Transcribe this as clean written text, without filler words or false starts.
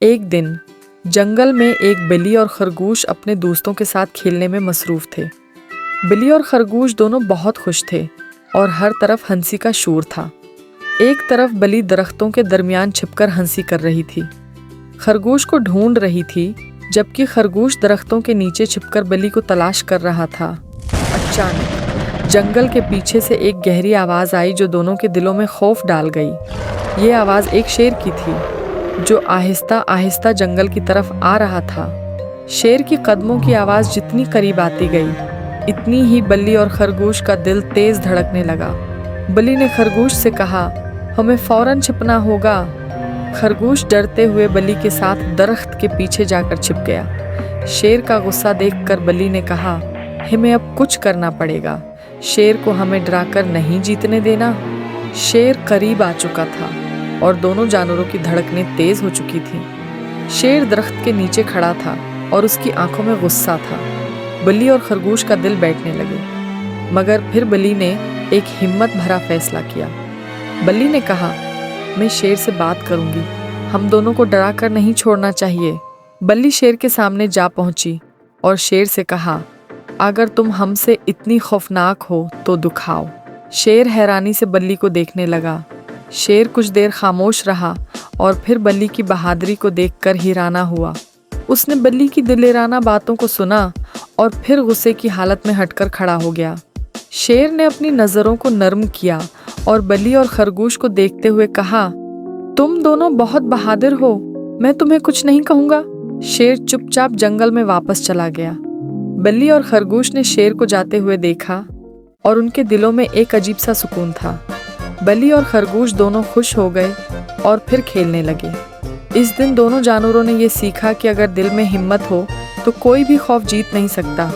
एक दिन जंगल में एक बिल्ली और खरगोश अपने दोस्तों के साथ खेलने में मसरूफ थे। बिल्ली और खरगोश दोनों बहुत खुश थे और हर तरफ हंसी का शोर था। एक तरफ बिल्ली दरख्तों के दरमियान छिपकर हंसी कर रही थी, खरगोश को ढूंढ रही थी, जबकि खरगोश दरख्तों के नीचे छिपकर बिल्ली को तलाश कर रहा था। अचानक जंगल के पीछे से एक गहरी आवाज़ आई जो दोनों के दिलों में खौफ डाल गई। ये आवाज़ एक शेर की थी जो आहिस्ता आहिस्ता जंगल की तरफ आ रहा था। शेर की कदमों की आवाज़ जितनी करीब आती गई, इतनी ही बिल्ली और खरगोश का दिल तेज धड़कने लगा। बिल्ली ने खरगोश से कहा, हमें फौरन छिपना होगा। खरगोश डरते हुए बिल्ली के साथ दरख्त के पीछे जाकर छिप गया। शेर का गुस्सा देखकर बिल्ली ने कहा, हमें अब कुछ करना पड़ेगा, शेर को हमें डराकर नहीं जीतने देना। शेर करीब आ चुका था और दोनों जानवरों की धड़कनें तेज हो चुकी थीं। शेर दरख्त के नीचे खड़ा था और उसकी आंखों में गुस्सा था। बिल्ली और खरगोश का दिल बैठने लगे, मगर फिर बिल्ली ने एक हिम्मत भरा फैसला किया। बिल्ली ने कहा, मैं शेर से बात करूंगी, हम दोनों को डरा कर नहीं छोड़ना चाहिए। बिल्ली शेर के सामने जा पहुंची और शेर से कहा, अगर तुम हमसे इतनी खौफनाक हो तो दिखाओ। शेर हैरानी से बिल्ली को देखने लगा। शेर कुछ देर खामोश रहा और फिर बिल्ली की बहादुरी को देखकर हैराना हुआ। उसने बिल्ली की दिलेराना बातों को सुना और फिर गुस्से की हालत में हटकर खड़ा हो गया। शेर ने अपनी नज़रों को नरम किया और बिल्ली और खरगोश को देखते हुए कहा, तुम दोनों बहुत बहादुर हो, मैं तुम्हें कुछ नहीं कहूँगा। शेर चुपचाप जंगल में वापस चला गया। बिल्ली और खरगोश ने शेर को जाते हुए देखा और उनके दिलों में एक अजीब सा सुकून था। बिल्ली और खरगोश दोनों खुश हो गए और फिर खेलने लगे। इस दिन दोनों जानवरों ने ये सीखा कि अगर दिल में हिम्मत हो तो कोई भी खौफ जीत नहीं सकता।